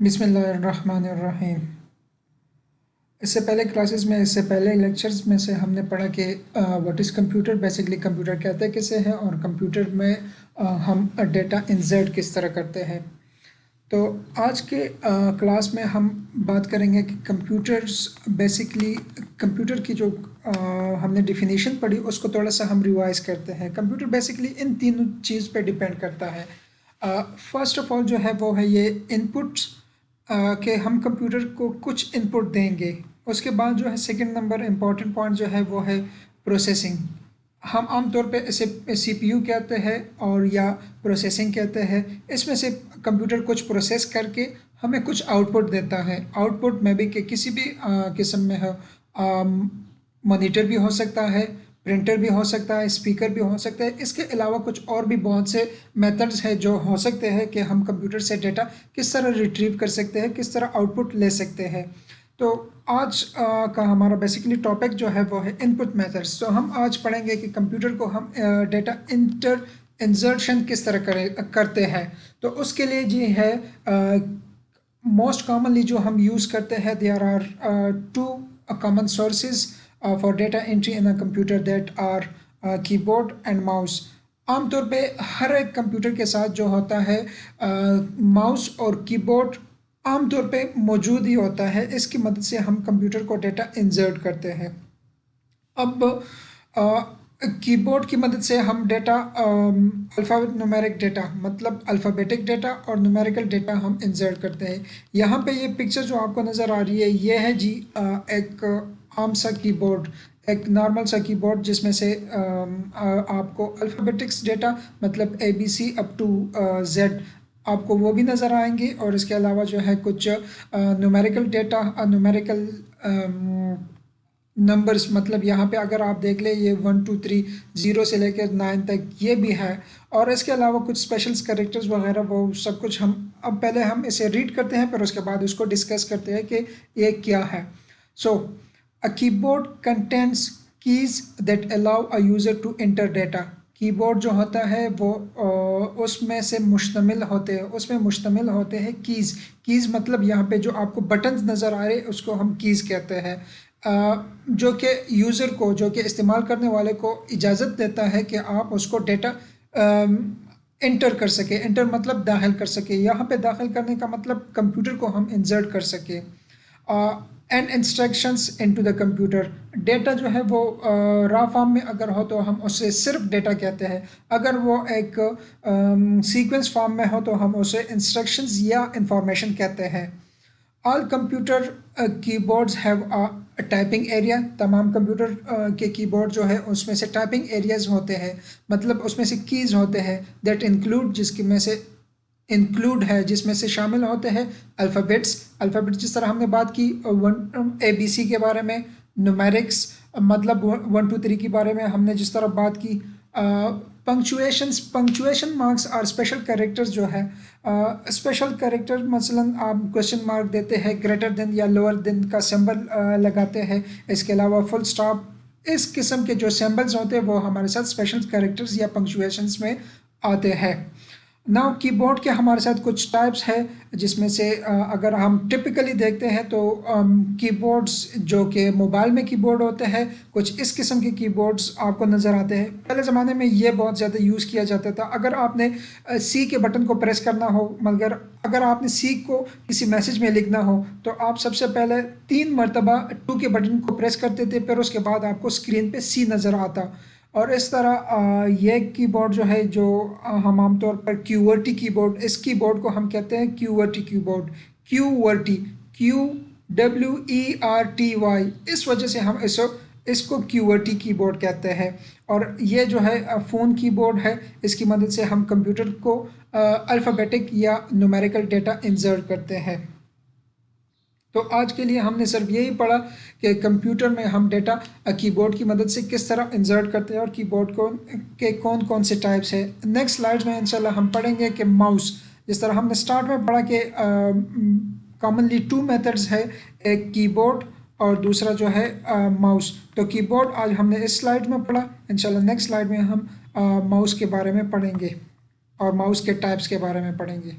बिस्मिल्लाहिर्रहमानिर्रहीम। इससे पहले लेक्चर्स में से हमने पढ़ा कि what is computer. Basically computer कहते किसे हैं और कंप्यूटर में हम डेटा इंसर्ट किस तरह करते हैं। तो आज के क्लास में हम बात करेंगे कि कंप्यूटर्स बेसिकली कंप्यूटर की जो हमने डिफिनीशन पढ़ी उसको थोड़ा सा हम रिवाइज करते हैं। कंप्यूटर बेसिकली इन तीनों चीज़ पे डिपेंड करता है। फर्स्ट ऑफ ऑल जो है वो है ये इनपुट्स कि हम कंप्यूटर को कुछ इनपुट देंगे। उसके बाद जो है सेकंड नंबर इम्पॉर्टेंट पॉइंट जो है वो है प्रोसेसिंग। हम आम तौर पे इसे सीपीयू कहते हैं और या प्रोसेसिंग कहते हैं। इसमें से कंप्यूटर कुछ प्रोसेस करके हमें कुछ आउटपुट देता है। आउटपुट में भी कि किसी भी किस्म में हो, मॉनिटर भी हो सकता है, प्रिंटर भी हो सकता है, स्पीकर भी हो सकता है। इसके अलावा कुछ और भी बहुत से मेथड्स हैं जो हो सकते हैं कि हम कंप्यूटर से डेटा किस तरह रिट्रीव कर सकते हैं, किस तरह आउटपुट ले सकते हैं। तो आज का हमारा बेसिकली टॉपिक जो है वो है इनपुट मेथड्स। तो हम आज पढ़ेंगे कि कंप्यूटर को हम डेटा इंसर्शन किस तरह करते हैं। तो उसके लिए जी है मोस्ट कॉमनली जो हम यूज़ करते हैं, there are two common sources for data entry in a computer that are keyboard and mouse. आमतौर पे हर एक कंप्यूटर के साथ जो होता है माउस और कीबोर्ड आमतौर पे मौजूद ही होता है। इसकी मदद से हम कंप्यूटर को डेटा इंसर्ट करते हैं। अब कीबोर्ड की मदद से हम डेटा न्यूमेरिक डेटा मतलब अल्फ़ाबेटिक डेटा और न्यूमेरिकल डेटा हम इंसर्ट करते हैं। यहाँ पे ये पिक्चर जो आपको नज़र आ रही है ये है जी एक आम सा कीबोर्ड, एक नॉर्मल सा कीबोर्ड जिसमें से आपको अल्फ़ाबेटिक्स डेटा मतलब ABC अप टू Z आपको वो भी नज़र आएंगे। और इसके अलावा जो है कुछ न्यूमेरिकल डेटा, न्यूमेरिकल नंबर्स मतलब यहाँ पे अगर आप देख लें ये 1 2 3 0 से लेकर 9 तक ये भी है। और इसके अलावा कुछ स्पेशल्स कैरेक्टर्स वगैरह वो सब कुछ हम अब पहले हम इसे रीड करते हैं, फिर उसके बाद उसको डिस्कस करते हैं कि ये क्या है। So a keyboard contents keys that allow a user to enter data. Keyboard जो होता है वो उसमें मुश्तमिल होते हैं कीज़। कीज़ मतलब यहाँ पे जो आपको बटन्स नज़र आ रहे हैं उसको हम कीज़ कहते हैं, जो कि यूज़र को, जो कि इस्तेमाल करने वाले को इजाज़त देता है कि आप उसको डेटा इंटर कर सके। इंटर मतलब दाखिल कर सके। यहाँ पे दाखिल करने का मतलब कंप्यूटर को हम इंसर्ट कर सके। And instructions into the computer. Data जो है वो रॉ फॉर्म में अगर हो तो हम उसे सिर्फ डेटा कहते हैं। अगर वो एक सीक्वेंस फॉर्म में हो तो हम उसे इंस्ट्रक्शंस या इंफॉर्मेशन कहते हैं। All computer keyboards have a typing area. तमाम कंप्यूटर के कीबोर्ड जो है उसमें से टाइपिंग एरियाज होते हैं, मतलब उसमें से कीज़ होते हैं दैट इंक्लूड, जिसकी में से इंक्लूड है जिसमें से शामिल होते हैं अल्फ़ाबेट्स जिस तरह हमने बात की ABC के बारे में, न्यूमेरिक्स मतलब 1 2 3 के बारे में हमने जिस तरह बात की। पंक्चुएशन मार्क्स और स्पेशल कैरेक्टर्स जो है स्पेशल कैरेक्टर मसलन आप क्वेश्चन मार्क देते हैं, ग्रेटर देन या लोअर देन का सिंबल लगाते हैं। इसके अलावा फुल स्टॉप, इस किस्म के जो सिंबल्स होते हैं वो हमारे साथ स्पेशल कैरेक्टर्स या पंक्चुएशंस में आते हैं। नाउ कीबोर्ड के हमारे साथ कुछ टाइप्स है जिसमें से अगर हम टिपिकली देखते हैं तो कीबोर्ड्स जो कि मोबाइल में कीबोर्ड होते हैं, कुछ इस किस्म के कीबोर्ड्स आपको नज़र आते हैं। पहले ज़माने में ये बहुत ज़्यादा यूज़ किया जाता था। अगर आपने सी के बटन को प्रेस करना हो, मगर अगर आपने सी को किसी मैसेज में लिखना हो तो आप सबसे पहले 3 मरतबा 2 के बटन को प्रेस करते थे, फिर उसके बाद आपको स्क्रीन पर सी नज़र आता। और इस तरह ये कीबोर्ड जो है जो हम आमतौर पर QWERTY कीबोर्ड, इस कीबोर्ड को हम कहते हैं QWERTY कीबोर्ड। QWERTY QWERTY, इस वजह से हम इसको QWERTY कीबोर्ड कहते हैं। और ये जो है फ़ोन कीबोर्ड है, इसकी मदद से हम कंप्यूटर को अल्फ़ाबेटिक या न्यूमेरिकल डेटा इंसर्ट करते हैं। तो आज के लिए हमने सिर्फ यही पढ़ा कि कंप्यूटर में हम डेटा कीबोर्ड की मदद से किस तरह इंसर्ट करते हैं और कीबोर्ड को के कौन कौन से टाइप्स है। नेक्स्ट स्लाइड्स में इंशाल्लाह हम पढ़ेंगे कि माउस, जिस तरह हमने स्टार्ट में पढ़ा कि कॉमनली 2 मेथड्स है, एक कीबोर्ड और दूसरा जो है माउस। तो कीबोर्ड आज हमने इस स्लाइड में पढ़ा। इंशाल्लाह नेक्स्ट स्लाइड में हम माउस के बारे में पढ़ेंगे और माउस के टाइप्स के बारे में पढ़ेंगे।